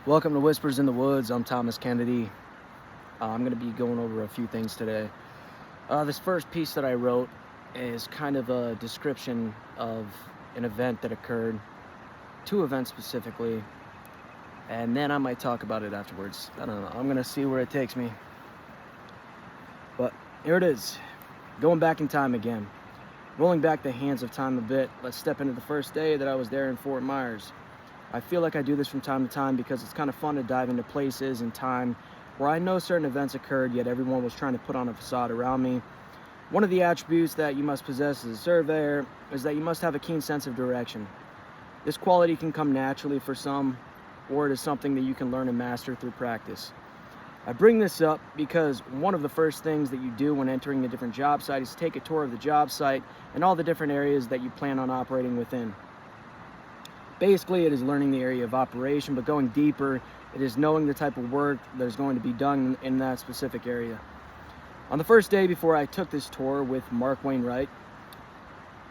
Welcome to Whispers in the Woods. I'm Thomas Kennedy. I'm going to be going over a few things today. This first piece that I wrote is kind of a description of an event that occurred, two events specifically, and then I might talk about it afterwards. I don't know. I'm going to see where it takes me. But here it is. Going back in time again. Rolling back the hands of time a bit, let's step into the first day that I was there in Fort Myers. I feel like I do this from time to time because it's kind of fun to dive into places and time where I know certain events occurred, yet everyone was trying to put on a facade around me. One of the attributes that you must possess as a surveyor is that you must have a keen sense of direction. This quality can come naturally for some, or it is something that you can learn and master through practice. I bring this up because one of the first things that you do when entering a different job site is take a tour of the job site and all the different areas that you plan on operating within. Basically, it is learning the area of operation, but going deeper, it is knowing the type of work that is going to be done in that specific area. On the first day before I took this tour with Mark Wainwright,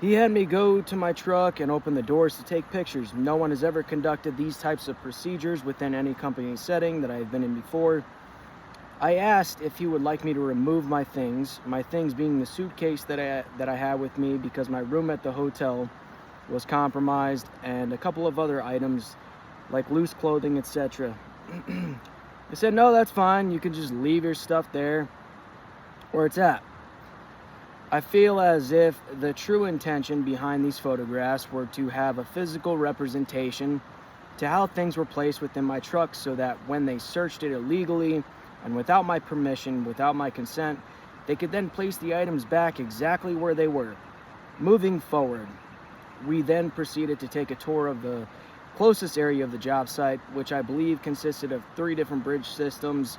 he had me go to my truck and open the doors to take pictures. No one has ever conducted these types of procedures within any company setting that I have been in before. I asked if he would like me to remove my things being the suitcase that I had with me because my room at the hotel was compromised, and a couple of other items like loose clothing, etc. They said, no, that's fine. You can just leave your stuff there where it's at. I feel as if the true intention behind these photographs were to have a physical representation to how things were placed within my truck so that when they searched it illegally and without my permission, without my consent, they could then place the items back exactly where they were. Moving forward, we then proceeded to take a tour of the closest area of the job site, which I believe consisted of 3 different bridge systems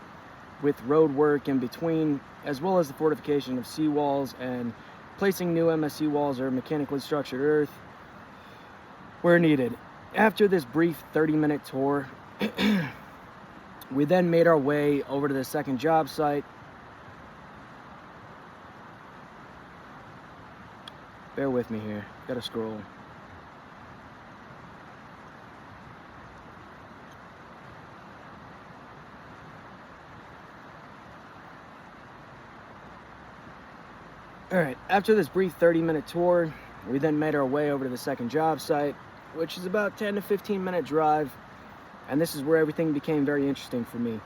with road work in between, as well as the fortification of seawalls and placing new MSC walls or mechanically structured earth where needed. After this brief 30-minute tour, we then made our way over to the second job site. Bear with me here, gotta scroll. Alright, after this brief 30-minute tour, we then made our way over to the second job site, which is about 10 to 15-minute drive, and this is where everything became very interesting for me.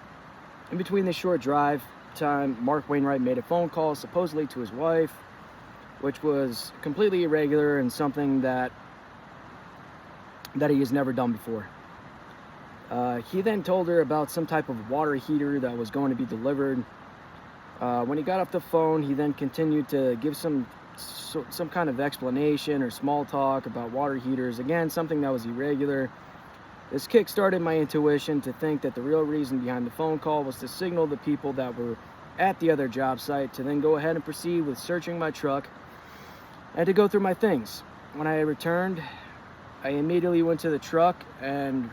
In between this short drive time, Mark Wainwright made a phone call supposedly to his wife, which was completely irregular and something that he has never done before. He then told her about some type of water heater that was going to be delivered. When he got off the phone, he then continued to give some kind of explanation or small talk about water heaters. Again, something that was irregular. This kick-started my intuition to think that the real reason behind the phone call was to signal the people that were at the other job site to then go ahead and proceed with searching my truck and to go through my things. When I returned, I immediately went to the truck and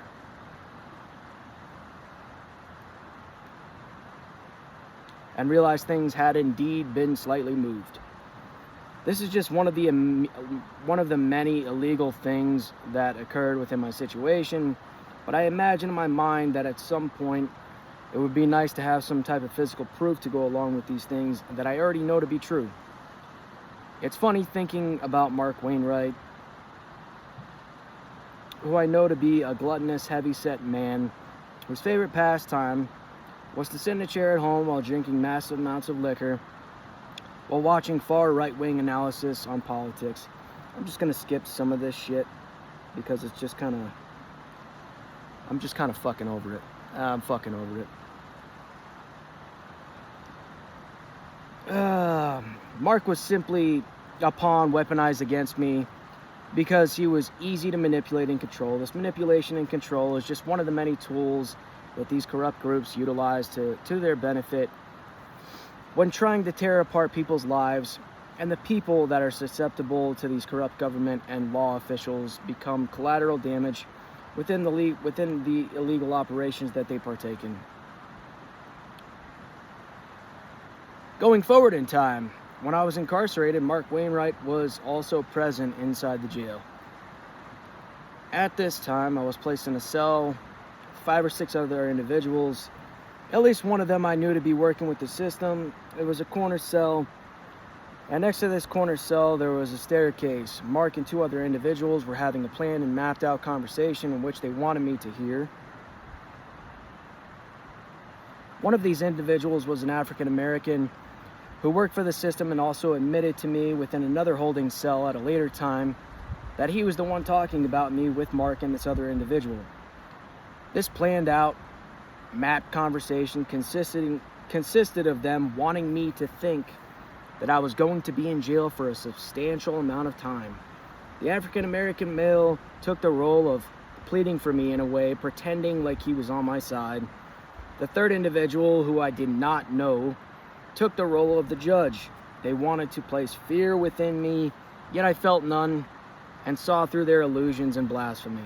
realized things had indeed been slightly moved. This is just one of the many illegal things that occurred within my situation, but I imagine in my mind that at some point it would be nice to have some type of physical proof to go along with these things that I already know to be true. It's funny thinking about Mark Wainwright, who I know to be a gluttonous, heavy-set man, whose favorite pastime was to sit in a chair at home while drinking massive amounts of liquor, while watching far right-wing analysis on politics. I'm just going to skip some of this shit, because it's just kind of... I'm just kind of fucking over it. I'm fucking over it. Mark was simply a pawn weaponized against me because he was easy to manipulate and control. This manipulation and control is just one of the many tools that these corrupt groups utilize to their benefit when trying to tear apart people's lives, and the people that are susceptible to these corrupt government and law officials become collateral damage within the illegal operations that they partake in. Going forward in time, when I was incarcerated, Mark Wainwright was also present inside the jail. At this time, I was placed in a cell 5 or 6 other individuals. At least one of them I knew to be working with the system. It was a corner cell. And next to this corner cell, there was a staircase. Mark and 2 other individuals were having a planned and mapped out conversation in which they wanted me to hear. One of these individuals was an African American who worked for the system and also admitted to me within another holding cell at a later time that he was the one talking about me with Mark and this other individual. This planned out, mapped conversation consisted of them wanting me to think that I was going to be in jail for a substantial amount of time. The African American male took the role of pleading for me in a way, pretending like he was on my side. The third individual, who I did not know, took the role of the judge. They wanted to place fear within me, yet I felt none and saw through their illusions and blasphemy.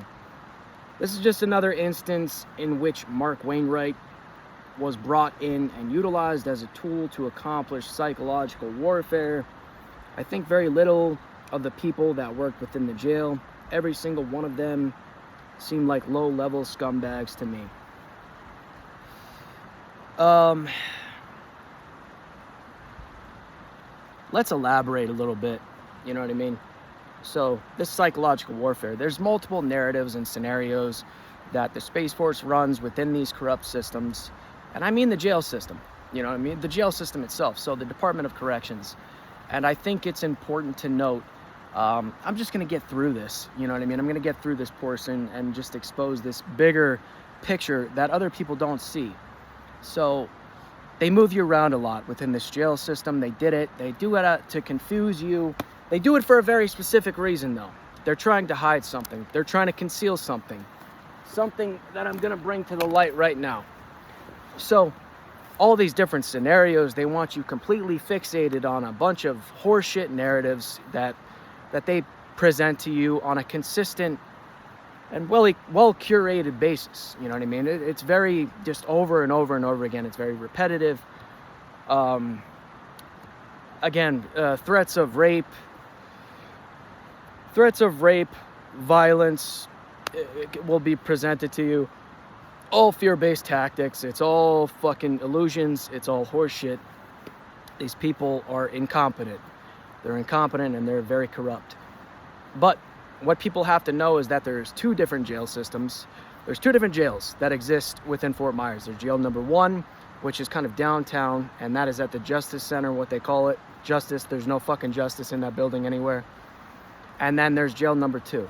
This is just another instance in which Mark Wainwright was brought in and utilized as a tool to accomplish psychological warfare. I think very little of the people that worked within the jail, every single one of them, seemed like low-level scumbags to me. Let's elaborate a little bit, you know what I mean? So, this psychological warfare, there's multiple narratives and scenarios that the Space Force runs within these corrupt systems. And I mean the jail system, you know what I mean? The jail system itself, so the Department of Corrections. And I think it's important to note, I'm just going to get through this, you know what I mean? I'm going to get through this portion and just expose this bigger picture that other people don't see. So, they move you around a lot within this jail system. They do it to confuse you. They do it for a very specific reason, though. They're trying to hide something. They're trying to conceal something. Something that I'm going to bring to the light right now. So, all these different scenarios, they want you completely fixated on a bunch of horseshit narratives that they present to you on a consistent and well curated basis. You know what I mean? It's very just over and over and over again. It's very repetitive. Again, threats of rape, violence will be presented to you. All fear-based tactics. It's all fucking illusions. It's all horseshit. These people are incompetent. They're incompetent and they're very corrupt. But what people have to know is that there's 2 different jail systems. There's 2 different jails that exist within Fort Myers. There's jail number 1, which is kind of downtown, and that is at the Justice Center, what they call it. Justice. There's no fucking justice in that building anywhere. And then there's jail number 2.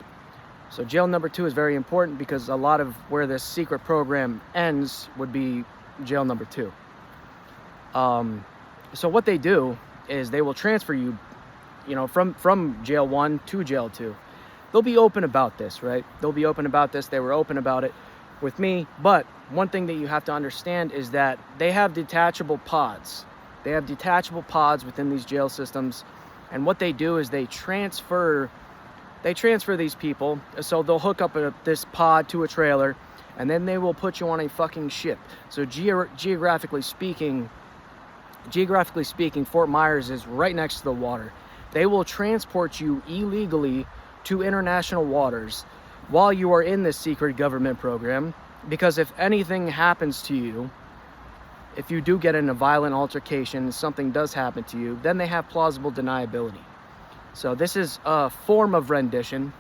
So jail number 2 is very important because a lot of where this secret program ends would be jail number 2. So what they do is they will transfer you, from jail 1 to jail 2. They'll be open about this, right? They'll be open about this. They were open about it with me. But one thing that you have to understand is that they have detachable pods. They have detachable pods within these jail systems. And what they do is they transfer these people. So they'll hook up this pod to a trailer, and then they will put you on a fucking ship. So geographically speaking, Fort Myers is right next to the water. They will transport you illegally to international waters while you are in this secret government program, because if anything happens to you, if you do get in a violent altercation, something does happen to you, then they have plausible deniability. So this is a form of rendition,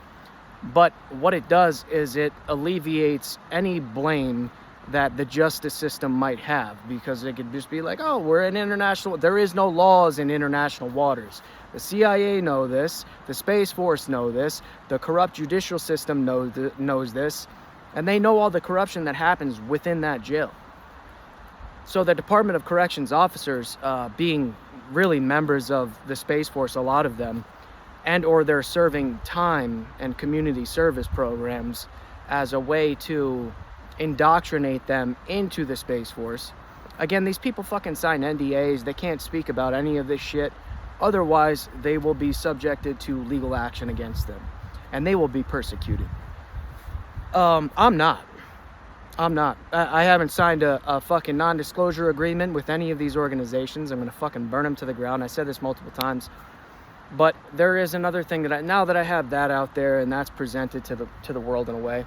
but what it does is it alleviates any blame that the justice system might have, because it could just be like, oh, we're in international, there is no laws in international waters. The CIA know this, the Space Force know this, the corrupt judicial system knows this, and they know all the corruption that happens within that jail. So the Department of Corrections officers, being really members of the Space Force, a lot of them, and or they're serving time and community service programs as a way to indoctrinate them into the Space Force. Again, these people fucking sign NDAs. They can't speak about any of this shit. Otherwise, they will be subjected to legal action against them. And they will be persecuted. I'm not. I haven't signed a fucking non-disclosure agreement with any of these organizations. I'm going to fucking burn them to the ground. I said this multiple times. But there is another thing that now that I have that out there and that's presented to the world in a way,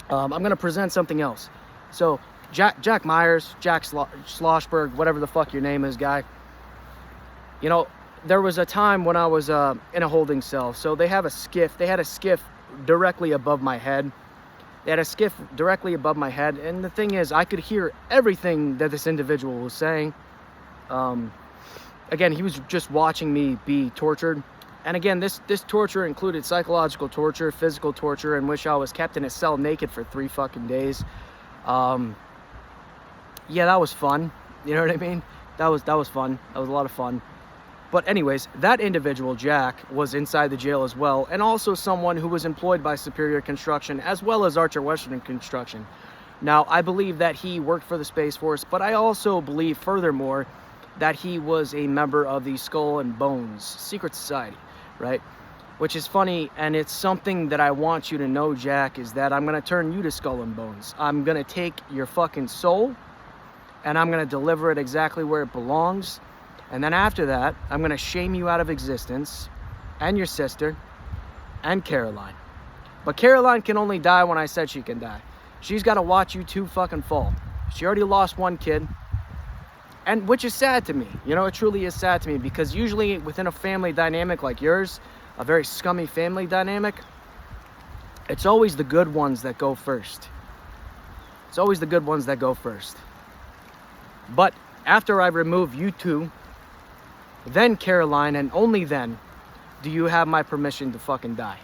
I'm going to present something else. So Jack Myers, Jack Schlossberg, whatever the fuck your name is, guy. You know, there was a time when I was in a holding cell. So they had a skiff directly above my head. They had a skiff directly above my head. And the thing is, I could hear everything that this individual was saying. Again, he was just watching me be tortured. And again, this torture included psychological torture, physical torture, in which I was kept in a cell naked for 3 fucking days. Yeah, that was fun. You know what I mean? That was fun. That was a lot of fun. But anyways, that individual, Jack, was inside the jail as well, and also someone who was employed by Superior Construction as well as Archer Western Construction. Now, I believe that he worked for the Space Force, but I also believe, furthermore, that he was a member of the Skull and Bones secret society, right? Which is funny, and it's something that I want you to know, Jack, is that I'm going to turn you to Skull and Bones. I'm going to take your fucking soul, and I'm going to deliver it exactly where it belongs. And then after that, I'm going to shame you out of existence, and your sister, and Caroline. But Caroline can only die when I said she can die. She's got to watch you two fucking fall. She already lost one kid. And which is sad to me. You know, it truly is sad to me, because usually within a family dynamic like yours, a very scummy family dynamic, it's always the good ones that go first. It's always the good ones that go first. But after I remove you two, then Caroline, and only then, do you have my permission to fucking die.